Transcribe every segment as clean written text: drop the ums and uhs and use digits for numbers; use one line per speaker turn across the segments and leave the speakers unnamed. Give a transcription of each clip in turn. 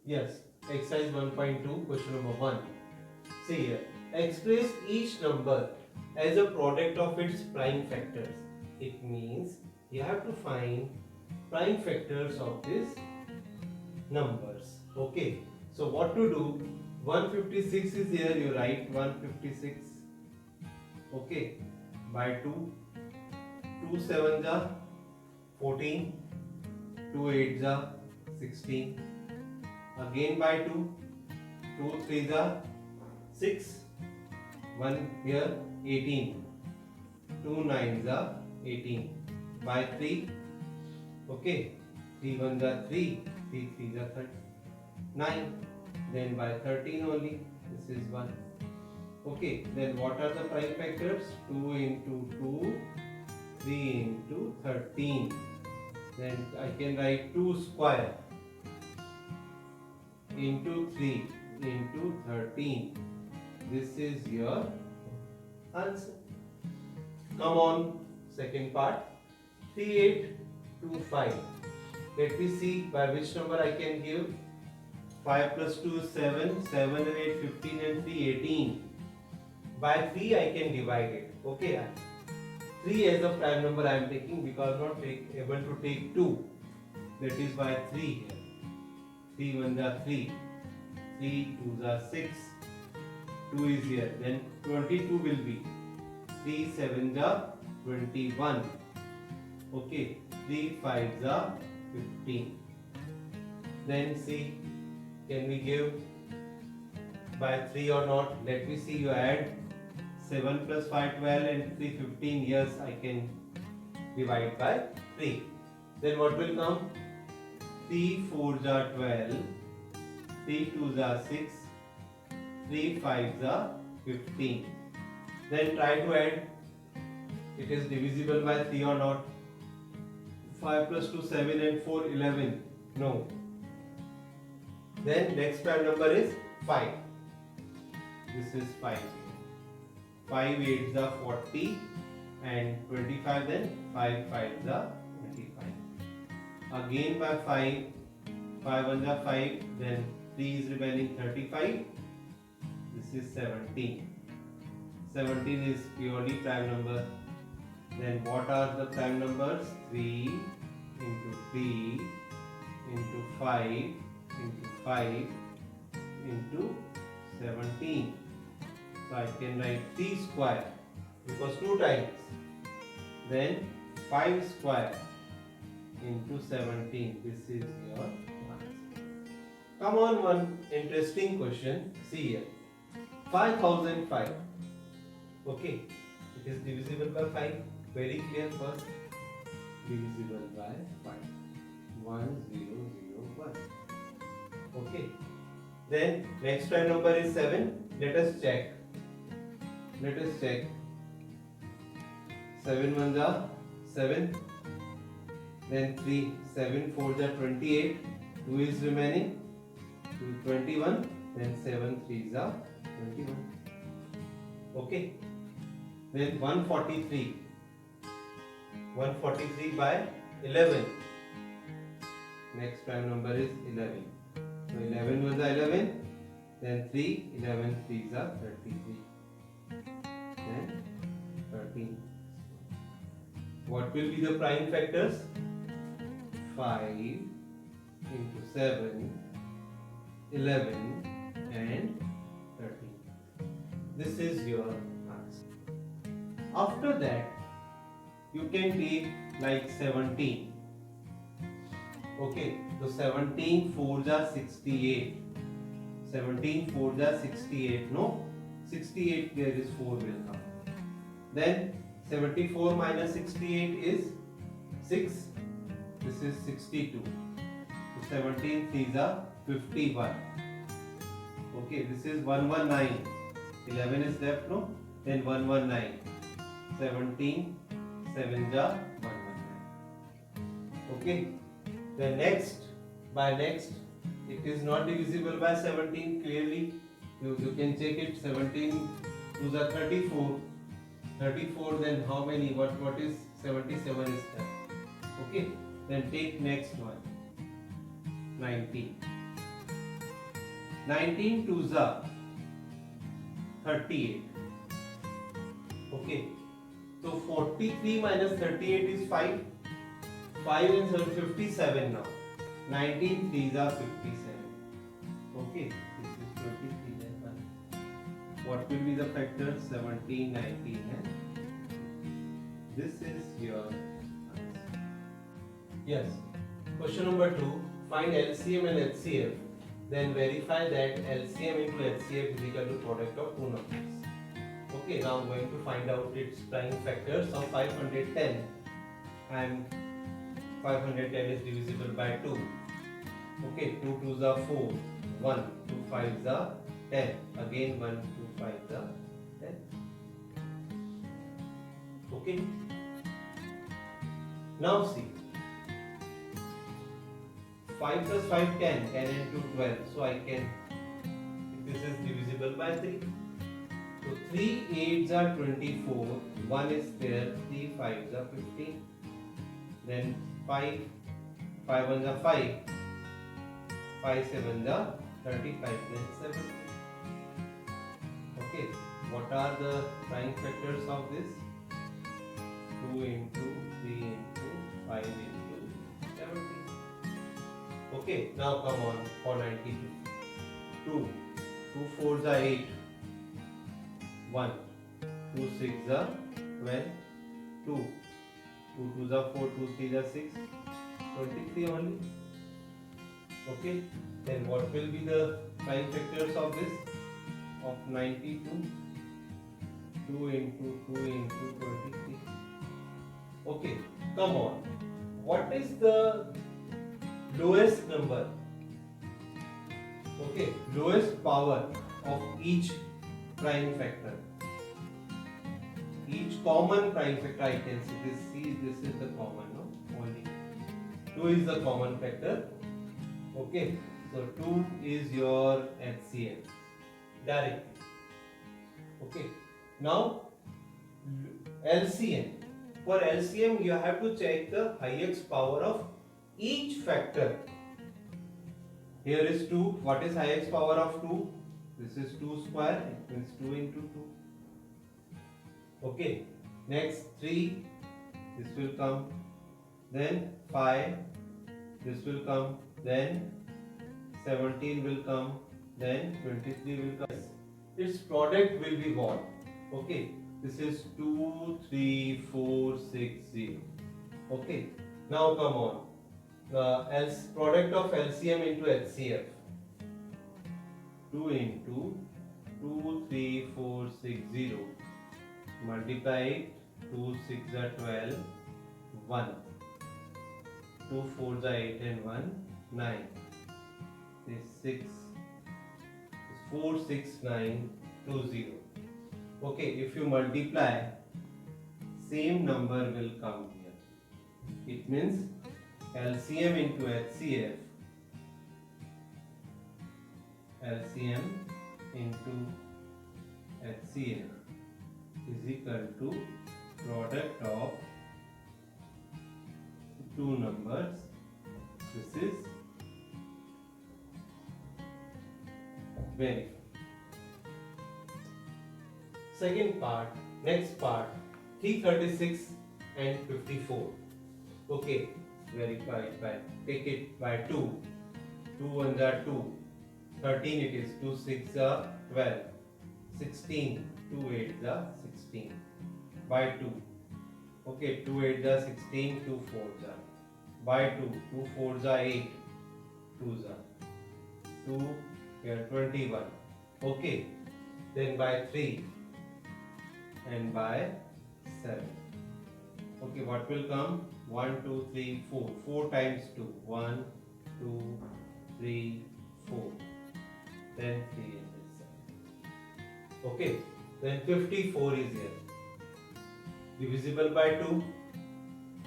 Yes, exercise 1.2, question number 1. See here, express each number as a product of its prime factors. It means you have to find prime factors of these numbers. Okay, so what to do? 156 is here, you write 156. Okay, by 2, 2 7 ja 14, 2 8 ja 16. Again by 2, 2 3 ja 6, 1 here 18, 2 9 ja 18, by 3, okay, 3 1 ja 3, 3 3 ja 9, then by 13 only, this is 1. Okay, then what are the prime factors? 2 into 2, 3 into 13. Then I can write 2 square into 3 into 13. This is your answer. Come on, second part. 3825. Let me see by which number I can give. 5 plus 2 is 7, 7 and 8 15 and 3 18. By 3 I can divide it. Okay, 3 as a prime number I am taking because not able to take 2. That is why 3 here. 3 1 are 3, 3 2 are 6, 2 is here. Then 22 will be 3 7 are 21. Okay, 3 5 are 15. Then see, can we give by 3 or not? Let me see. You add 7 plus 5 12 and 3 15. Yes, I can divide by 3. Then what will come? 3 4 are 12, 3 2 are 6, 3 5 are 15. Then try to add. It is divisible by 3 or not? 5 plus 2 7 and 4 11. No. Then next prime number is 5. This is 5. 5 8s are 40 and 25, then 5 5s are 25. Again by 5, 5 1s are 5, then 3 is remaining 35. This is 17. 17 is purely prime number. Then what are the prime numbers? 3 into 3 into 5 into 5 into 17. So I can write 3 square because 2 times. Then 5 square into 17. This is your answer. Come on, one interesting question. See here. 5005. Okay. It is divisible by 5. Very clear first. Divisible by 5. 1001. Okay. Then next prime number is 7. Let us check. 7 1s are 7. Then 3, 7 4s are 28. 2 is remaining. 2 21. Then 7 3s are 21. Okay. Then 143. 143 by 11. Next prime number is 11. So 11 was 11. Then 3, 11 3s are 33. Then 13. What will be the prime factors? 5 into 7, 11 and 13. This is your answer. After that, you can take like 17. Okay, so 17 4s are 68. 17 4s are 68. No, 68 there is 4 will come. Then 74 minus 68 is 6. This is 62. So 17 3s are 51. Okay, this is 119. 11 is left, no? Then 119. 17 7s are 119. Okay. Then next, by next, it is not divisible by 17 clearly. You can check it. 17 2s are 34. 34, then how many? What is 77 is there? Okay. Then take next one. 19. 19 twos are 38. Okay, so 43 minus 38 is 5. 5 and 7, 57 now. 19 threes are 57. Okay, this is 23 and 1. What will be the factor? 17, 19 and this is your answer. Yes. Question number 2. Find LCM and HCF. Then verify that LCM into HCF is equal to product of two numbers. Okay, now I'm going to find out its prime factors of 510. And 510 is divisible by 2. Okay, 2 2s are 4. 1, 2 5s are 10. Again 1, 2 5s are 10. Okay. Now see. 5 plus 5, 10. 10 into 12. So I can, this is divisible by 3. So 3 8s are 24. 1 is there. 3 5s are 15. Then 5 1s are 5. 5 7s are 35. Then 7. Okay. What are the prime factors of this? 2 into 3 into 5 into 17. Okay, now come on for 92. 2 4s are 8. 1 2 6s are 12. 2 2s are 4. 2 3s are 6. 23 only. Okay, then what will be the prime factors of this? Of 92? 2 into 2 into 23. Okay, come on. What is the lowest number? Okay, lowest power of each prime factor. Each common prime factor I can see. This is the common, no? Only 2 is the common factor. Okay, so 2 is your HCF directly. Okay, now LCM. For LCM, you have to check the highest power of each factor. Here is 2. What is highest power of 2? This is 2 square. It means 2 into 2. Okay. Next 3. This will come. Then 5. This will come. Then 17 will come. Then 23 will come. Its product will be what? Okay. This is 2, 3, 4, 6, 0. Okay. Now come on. Product of LCM into HCF. 2 into 2, 3, 4, 6, 0. Multiply it. 2 6 are 12. 1. 2 4s are 8 and 1. 9. This 6. 4 6 9 2 0. Okay, if you multiply, same number will come here. It means LCM into HCF. LCM into HCF is equal to product of two numbers. This is verify. Second part, next part, 336 and 54. Okay, verify it by, take it by 2. 2 1s are 2. 13 it is. 2 6 are 12. 16. 2 8s are 16. By 2. Okay, 2 8s are 16. 2 4s are. By 2. 2 4s are 8. 2s are. 2 here 21. Okay, then by 3. And by 7. Okay, what will come? 1, 2, 3, 4. 4 times 2. 1, 2, 3, 4. Then 3 and then 7. Okay, then 54 is here. Divisible by 2.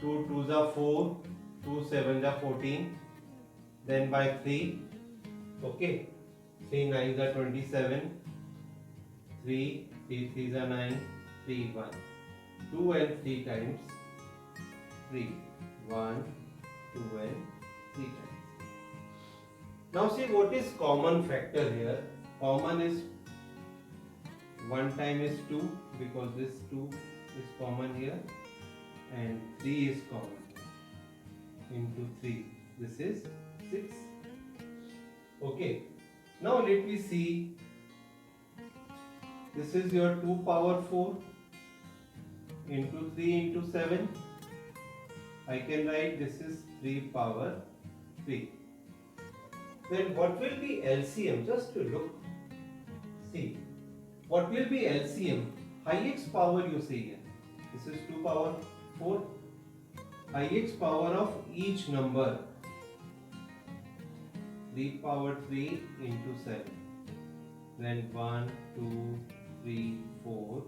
2 2s are 4. 2 7s are 14. Then by 3. Okay, 3 9s are 27. 3 3s are 9. 3 1. 2 and 3 times 3. 1 2 and 3 times. Now see what is common factor here. Common is 1 time is 2 because this 2 is common here and 3 is common into 3. This is 6. Okay. Now let me see. This is your 2 power 4 into 3 into 7. I can write this is 3 power 3. Then what will be LCM? Just to look. See. What will be LCM? Highest power you see here. This is 2 power 4. Highest power of each number. 3 power 3 into 7. Then 1, 2, 3, 4.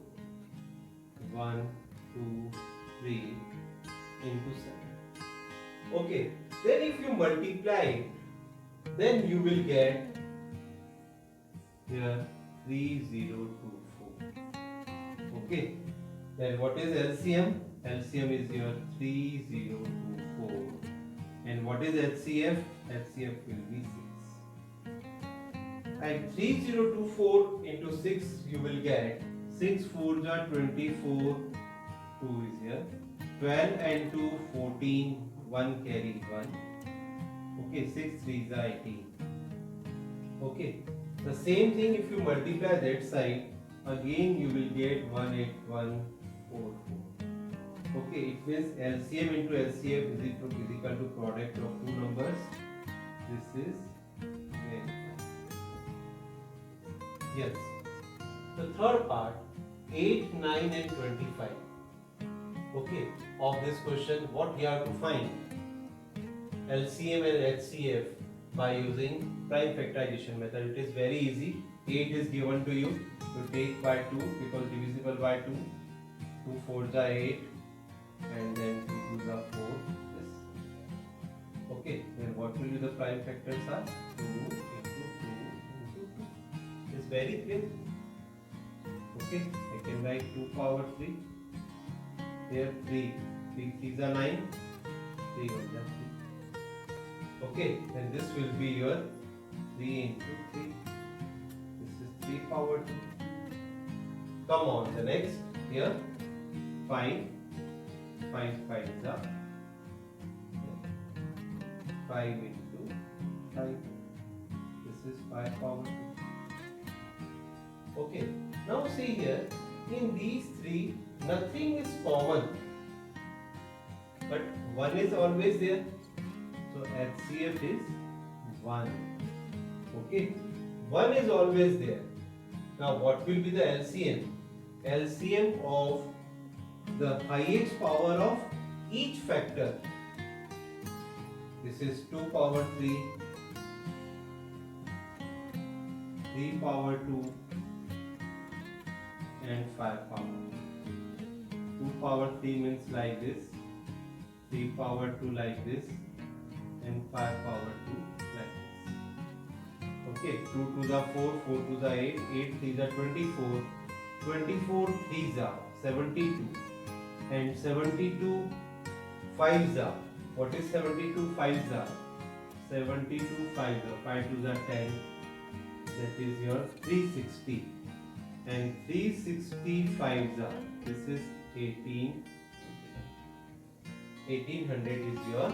1, 2, 3 into 7. Okay. Then if you multiply it, then you will get here 3024. Okay. Then what is LCM? LCM is your 3024. And what is HCF? HCF will be 6. And 3024 into 6 you will get 6 4s are 24. 2 is here. 12 and 2 14. 1 carry 1. Okay, 6 3s are 18. Okay. The same thing if you multiply that side, again you will get 18144. Okay, it means LCM into LCF is equal to product of two numbers. This is verified. Yes. The third part, 8, 9 and 25. Okay, of this question, what you have to find? LCM and HCF by using prime factorization method. It is very easy. 8 is given to you. You take by 2 because divisible by 2. 2 4s are 8 and then 2 2s are 4. Yes. Okay, then what will be the prime factors are? 2 into 2 into 2. It's very clear. Okay, I can write 2 power 3. Here 3. 3 3s are 9. 3 1s are 3. Okay, then this will be your 3 into 3. This is 3 power 2. Come on, the next here. Find 5 5s are 5 into 5. This is 5 power 2. Okay, now see here. In these three, nothing is common, but 1 is always there. So HCF is 1. Okay, 1 is always there. Now what will be the LCM? LCM of the highest power of each factor. This is 2 power 3, 3 power 2 and 5 power. 2 power 3 means like this, 3 power 2 like this and 5 power 2 like this. Okay, 2 2s are 4, 4 2s are 8, 8 3s are 24, 24 3s are 72 and 72 5s are, what is 72 5s are? 72 5s are, 5 2s are 10, that is your 360 and 360 5s are, this is 18, 1800 is your